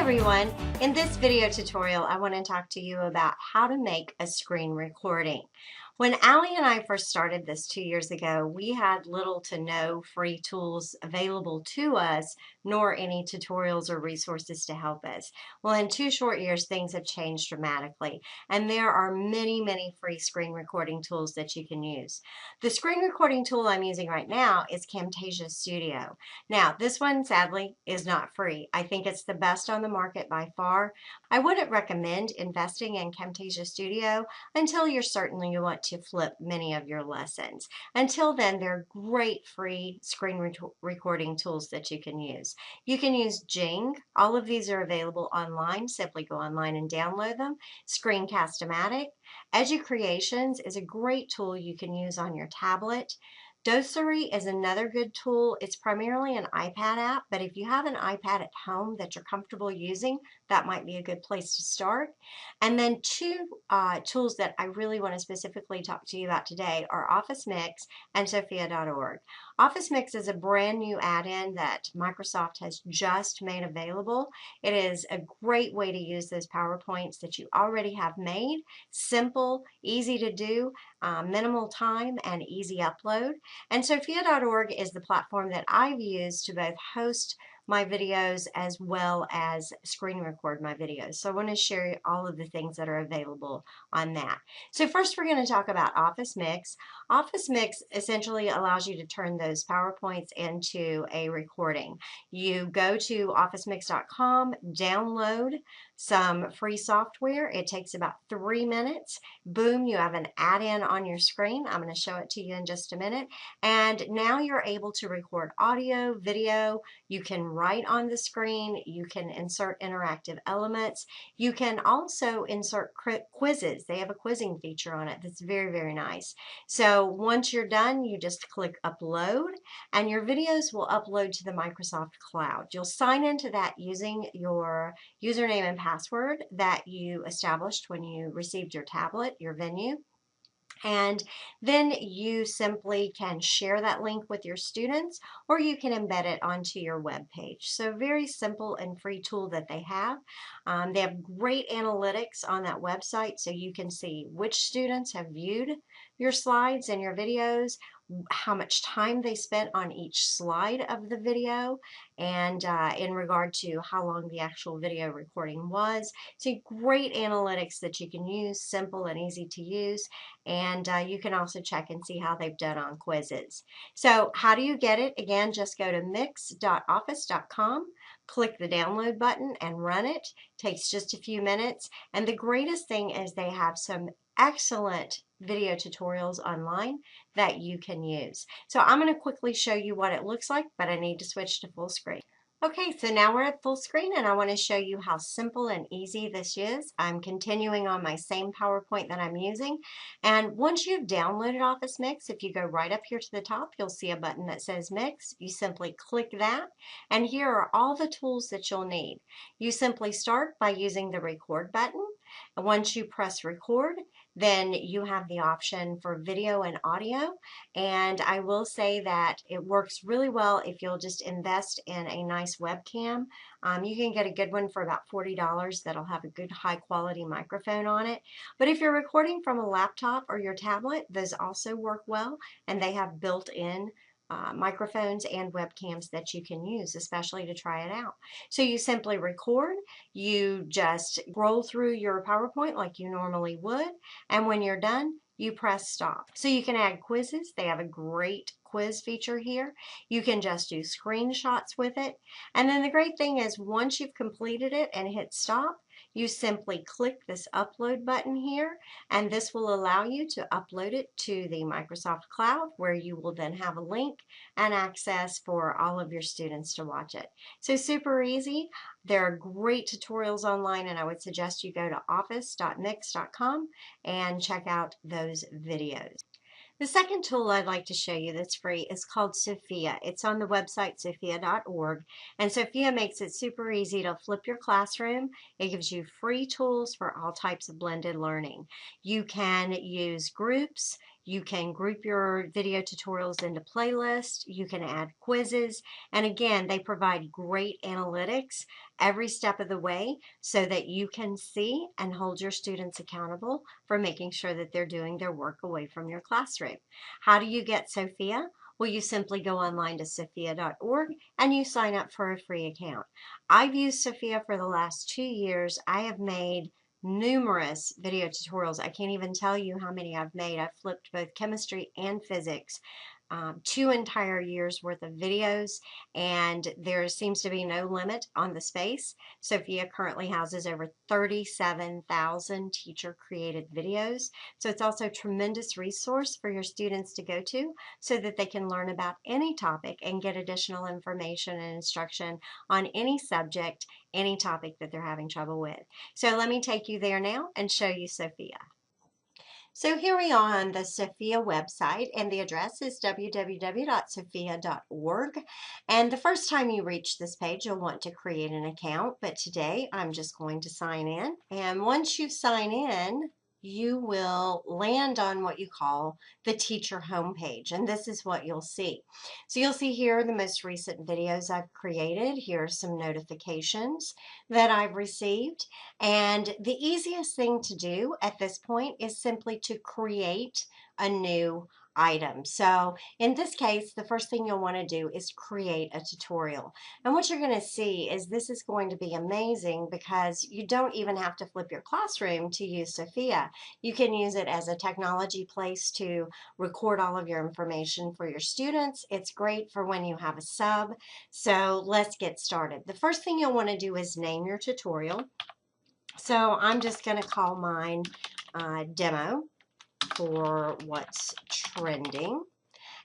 everyone. In this video tutorial, I want to talk to you about how to make a screen recording. When Allie and I first started this 2 years ago, we had little to no free tools available to us, nor any tutorials or resources to help us. Well, in 2 short years, things have changed dramatically, and there are many free screen recording tools that you can use. The screen recording tool I'm using right now is Camtasia Studio. Now, this one sadly is not free. I think it's the best on the market by far. I wouldn't recommend investing in Camtasia Studio until you're certain you want to flip many of your lessons. Until then, they're great free screen recording tools that you can use. You can use Jing. All of these are available online. Simply go online and download them. Screencast-O-Matic. Educreations is a great tool you can use on your tablet. Docery is another good tool. It's primarily an iPad app, but if you have an iPad at home that you're comfortable using, that might be a good place to start. And then two tools that I really want to specifically talk to you about today are Office Mix and Sophia.org. Office Mix is a brand new add-in that Microsoft has just made available. It is a great way to use those PowerPoints that you already have made. Simple, easy to do, minimal time, and easy upload. And Sophia.org is the platform that I've used to both host my videos as well as screen record my videos. So I want to share all of the things that are available on that. So first we're going to talk about Office Mix. Office Mix essentially allows you to turn those PowerPoints into a recording. You go to officemix.com, download some free software. It takes about 3 minutes. Boom, you have an add-in on your screen. I'm going to show it to you in just a minute. And now you're able to record audio, video. You can write on the screen. You can insert interactive elements. You can also insert quizzes. They have a quizzing feature on it that's very nice. So once you're done, you just click upload and your videos will upload to the Microsoft Cloud. You'll sign into that using your username and password that you established when you received your tablet, your Venue. And then you simply can share that link with your students, or you can embed it onto your web page. So very simple and free tool that they have. They have great analytics on that website, so you can see which students have viewed your slides and your videos, how much time they spent on each slide of the video, and in regard to how long the actual video recording was. So great analytics that you can use, simple and easy to use, and you can also check and see how they've done on quizzes. So how do you get it? Again, just go to mix.office.com, click the download button and run it. Takes just a few minutes, and the greatest thing is they have some excellent video tutorials online that you can use. So I'm going to quickly show you what it looks like, but I need to switch to full screen. Okay, so now we're at full screen and I want to show you how simple and easy this is. I'm continuing on my same PowerPoint that I'm using, and once you've downloaded Office Mix, if you go right up here to the top, you'll see a button that says Mix. You simply click that, and here are all the tools that you'll need. You simply start by using the record button. And once you press record, then you have the option for video and audio, and I will say that it works really well if you'll just invest in a nice webcam. You can get a good one for about $40 that'll have a good high quality microphone on it. But if you're recording from a laptop or your tablet, those also work well, and they have built-in microphones and webcams that you can use, especially to try it out. So you simply record, you just scroll through your PowerPoint like you normally would, and when you're done, you press stop. So you can add quizzes. They have a great quiz feature here. You can just do screenshots with it. And then the great thing is once you've completed it and hit stop, you simply click this upload button here, and this will allow you to upload it to the Microsoft Cloud, where you will then have a link and access for all of your students to watch it. So super easy. There are great tutorials online, and I would suggest you go to office.mix.com and check out those videos. The second tool I'd like to show you that's free is called Sophia. It's on the website sophia.org, and Sophia makes it super easy to flip your classroom. It gives you free tools for all types of blended learning. You can use groups, You can group your video tutorials into playlists. You can add quizzes. And again, they provide great analytics every step of the way so that you can see and hold your students accountable for making sure that they're doing their work away from your classroom. How do you get Sophia? Well, you simply go online to sophia.org and you sign up for a free account. I've used Sophia for the last 2 years. I have made numerous video tutorials. I can't even tell you how many I've made. I've flipped both chemistry and physics, 2 entire years worth of videos, and there seems to be no limit on the space. Sophia currently houses over 37,000 teacher created videos. So it's also a tremendous resource for your students to go to so that they can learn about any topic and get additional information and instruction on any subject, any topic that they're having trouble with. So let me take you there now and show you Sophia. So here we are on the Sophia website, and the address is www.sophia.org. And the first time you reach this page, you'll want to create an account, but today I'm just going to sign in. And once you sign in, you will land on what you call the teacher homepage, and this is what you'll see. So you'll see here the most recent videos I've created. Here are some notifications that I've received, and the easiest thing to do at this point is simply to create a new item. So in this case, the first thing you'll want to do is create a tutorial. And what you're going to see is this is going to be amazing because you don't even have to flip your classroom to use Sophia. You can use it as a technology place to record all of your information for your students. It's great for when you have a sub. So let's get started. The first thing you'll want to do is name your tutorial. So I'm just going to call mine demo for what's trending.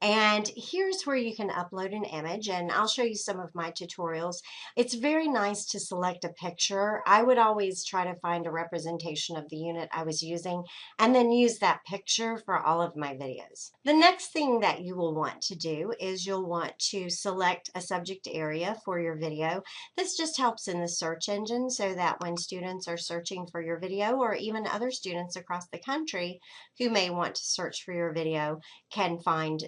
And here's where you can upload an image, and I'll show you some of my tutorials. It's very nice to select a picture. I would always try to find a representation of the unit I was using and then use that picture for all of my videos. The next thing that you will want to do is you'll want to select a subject area for your video. This just helps in the search engine so that when students are searching for your video, or even other students across the country who may want to search for your video, can find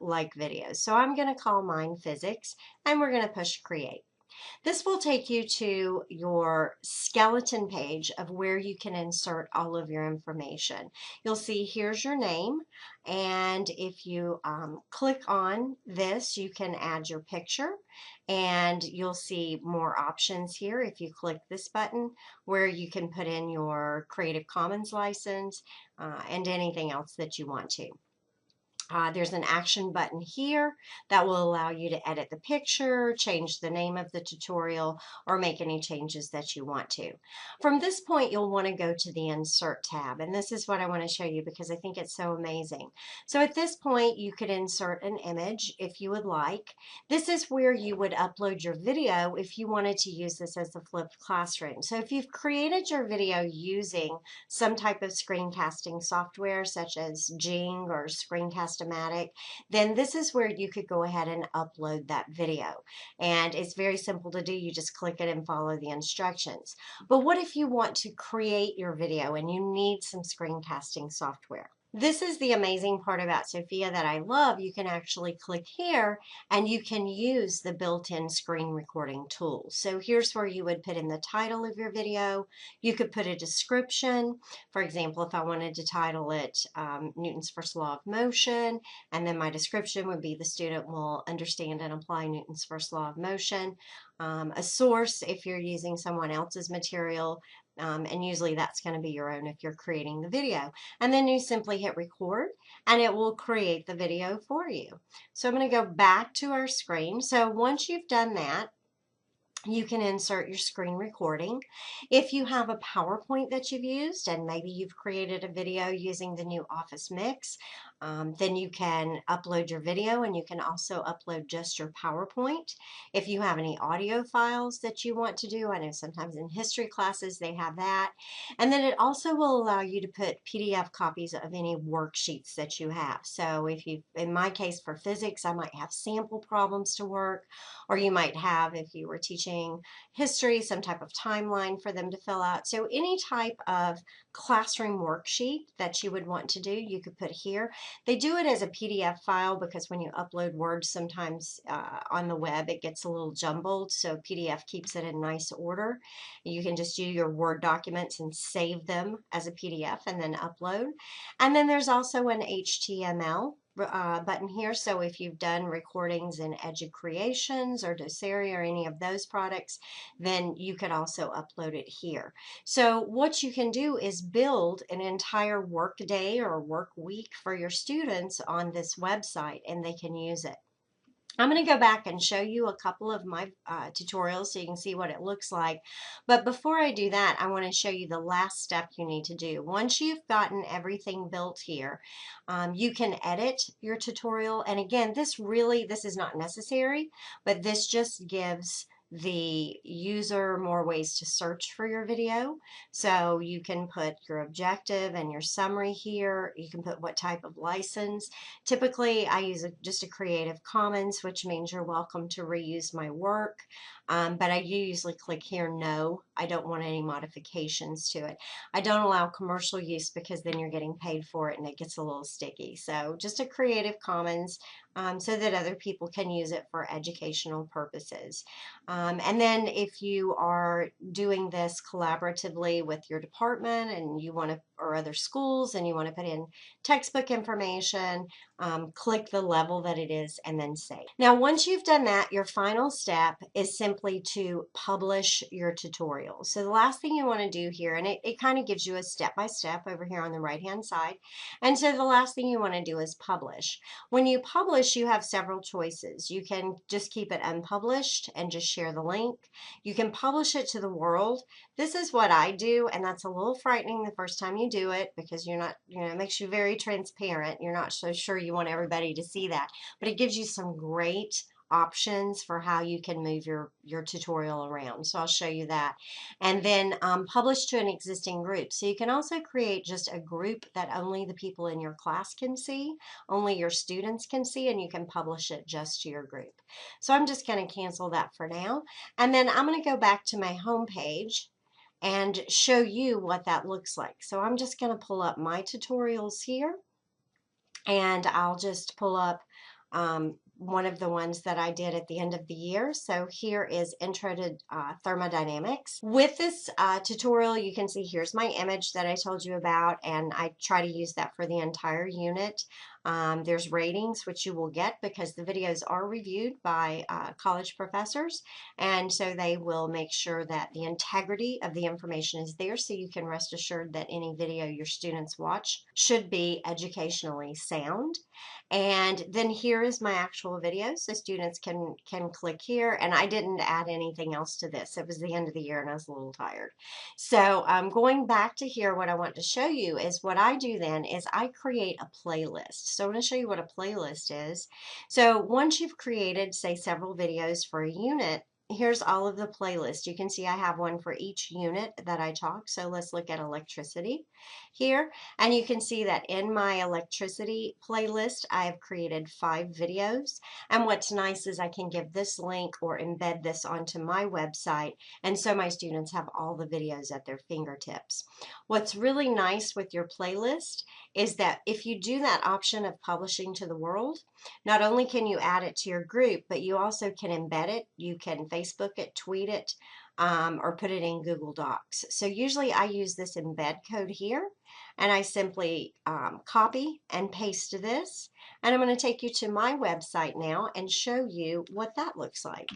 like videos. So I'm going to call mine physics, and we're going to push create. This will take you to your skeleton page of where you can insert all of your information. You'll see here's your name, and if you click on this, you can add your picture, and you'll see more options here if you click this button where you can put in your Creative Commons license and anything else that you want to. There's an action button here that will allow you to edit the picture, change the name of the tutorial, or make any changes that you want to. From this point, you'll want to go to the Insert tab, and this is what I want to show you because I think it's so amazing. So at this point, you could insert an image if you would like. This is where you would upload your video if you wanted to use this as a flipped classroom. So if you've created your video using some type of screencasting software such as Jing or Screencast, then this is where you could go ahead and upload that video. And it's very simple to do. You just click it and follow the instructions. But what if you want to create your video and you need some screencasting software? This is the amazing part about Sophia that I love. You can actually click here and you can use the built-in screen recording tool. So here's where you would put in the title of your video. You could put a description. For example, if I wanted to title it Newton's First Law of Motion, and then my description would be the student will understand and apply Newton's first law of motion. A source if you're using someone else's material, and usually that's going to be your own if you're creating the video. And then you simply hit record and it will create the video for you. So I'm going to go back to our screen. So once you've done that, you can insert your screen recording. If you have a PowerPoint that you've used and maybe you've created a video using the new Office Mix, then you can upload your video and you can also upload just your PowerPoint. If you have any audio files that you want to do, I know sometimes in history classes they have that. And then it also will allow you to put PDF copies of any worksheets that you have. So if you, in my case for physics, I might have sample problems to work, or you might have, if you were teaching history, some type of timeline for them to fill out. So any type of classroom worksheet that you would want to do, you could put here. They do it as a PDF file because when you upload Word, sometimes on the web it gets a little jumbled, so PDF keeps it in nice order. You can just do your Word documents and save them as a PDF and then upload. And then there's also an HTML button here. So if you've done recordings in EduCreations or Doceri or any of those products, then you could also upload it here. So what you can do is build an entire work day or work week for your students on this website, and they can use it. I'm going to go back and show you a couple of my tutorials so you can see what it looks like. But before I do that, I want to show you the last step you need to do. Once you've gotten everything built here, you can edit your tutorial. And again, this is not necessary, but this just gives the user more ways to search for your video. So you can put your objective and your summary here. You can put what type of license. Typically, I use just a Creative Commons, which means you're welcome to reuse my work. But I usually click here, no. I don't want any modifications to it. I don't allow commercial use because then you're getting paid for it and it gets a little sticky. So just a Creative Commons so that other people can use it for educational purposes. And then if you are doing this collaboratively with your department and you want to, or other schools, and you want to put in textbook information, click the level that it is and then save. Now, once you've done that, your final step is simply to publish your tutorial. So the last thing you want to do here, and it kind of gives you a step-by-step over here on the right-hand side. And so the last thing you want to do is publish. When you publish, you have several choices. You can just keep it unpublished and just share the link. You can publish it to the world. This is what I do, and that's a little frightening the first time you do it because you're not, it makes you very transparent. You're not so sure you want everybody to see that, but it gives you some great options for how you can move your tutorial around. So I'll show you that. And then publish to an existing group. So you can also create just a group that only the people in your class can see, only your students can see, and you can publish it just to your group. So I'm just going to cancel that for now. And then I'm going to go back to my home page and show you what that looks like. So I'm just going to pull up my tutorials here, and I'll just pull up one of the ones that I did at the end of the year. So here is Intro to Thermodynamics. With this tutorial, you can see here's my image that I told you about, and I try to use that for the entire unit. There's ratings, which you will get because the videos are reviewed by college professors, and so they will make sure that the integrity of the information is there, so you can rest assured that any video your students watch should be educationally sound. And then here is my actual video, so students can click here, and I didn't add anything else to this. It was the end of the year and I was a little tired. So going back to here, what I want to show you is what I do then is I create a playlist. So I'm going to show you what a playlist is. So once you've created, say, several videos for a unit, here's all of the playlists. You can see I have one for each unit that I talk. So let's look at electricity here. And you can see that in my electricity playlist, I have created 5 videos. And what's nice is I can give this link or embed this onto my website. And so my students have all the videos at their fingertips. What's really nice with your playlist is that if you do that option of publishing to the world, not only can you add it to your group, but you also can embed it. You can Facebook it, tweet it, or put it in Google Docs. So usually I use this embed code here, and I simply copy and paste this. And I'm going to take you to my website now and show you what that looks like.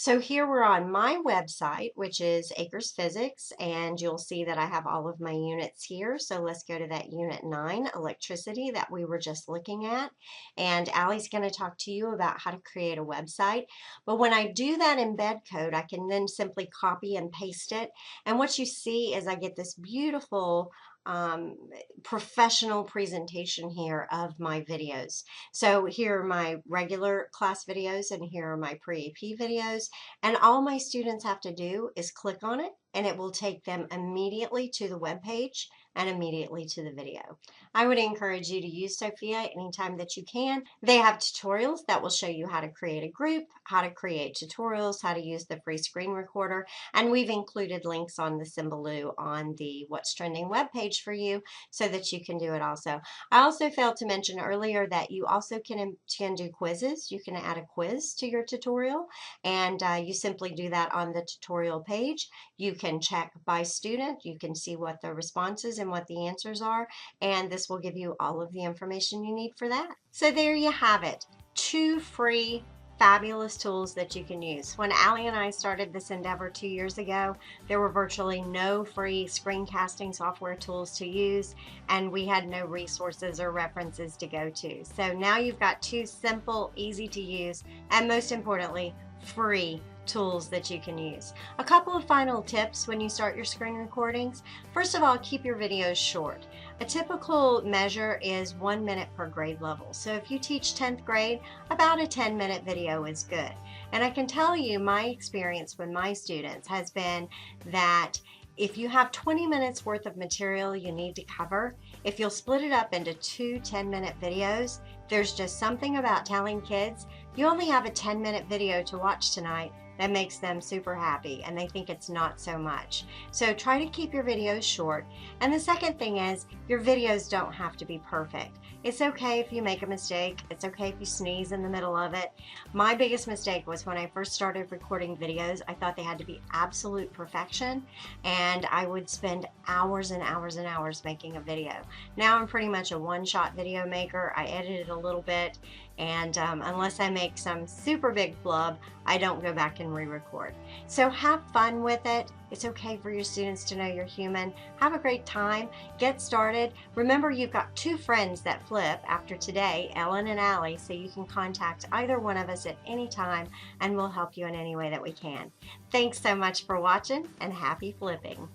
So here we're on my website, which is Acres Physics, and you'll see that I have all of my units here. So let's go to that Unit 9, Electricity, that we were just looking at. And Allie's going to talk to you about how to create a website. But when I do that embed code, I can then simply copy and paste it. And what you see is I get this beautiful professional presentation here of my videos. So here are my regular class videos, and here are my pre-AP videos, and all my students have to do is click on it, and it will take them immediately to the web page, and immediately to the video. I would encourage you to use Sophia anytime that you can. They have tutorials that will show you how to create a group, how to create tutorials, how to use the free screen recorder, and we've included links on the Symbaloo on the What's Trending webpage for you so that you can do it also. I also failed to mention earlier that you also can do quizzes. You can add a quiz to your tutorial, and you simply do that on the tutorial page. You can check by student. You can see what the responses and what the answers are, and this will give you all of the information you need for that. So there you have it. 2 free fabulous tools that you can use. When Allie and I started this endeavor 2 years ago, there were virtually no free screencasting software tools to use, and we had no resources or references to go to. So now you've got 2 simple, easy to use, and most importantly, free tools that you can use. A couple of final tips when you start your screen recordings. First of all, keep your videos short. A typical measure is 1 minute per grade level. So if you teach 10th grade, about a 10-minute video is good. And I can tell you my experience with my students has been that if you have 20 minutes worth of material you need to cover, if you'll split it up into 2 10-minute videos, there's just something about telling kids you only have a 10-minute video to watch tonight that makes them super happy, and they think it's not so much. So try to keep your videos short. And the second thing is, your videos don't have to be perfect. It's okay if you make a mistake. It's okay if you sneeze in the middle of it. My biggest mistake was when I first started recording videos, I thought they had to be absolute perfection, and I would spend hours and hours and hours making a video. Now I'm pretty much a one-shot video maker. I edit it a little bit, and unless I make some super big flub, I don't go back and re-record. So have fun with it. It's okay for your students to know you're human. Have a great time. Get started. Remember, you've got 2 friends that flip after today, Ellen and Allie, so you can contact either one of us at any time, and we'll help you in any way that we can. Thanks so much for watching, and happy flipping.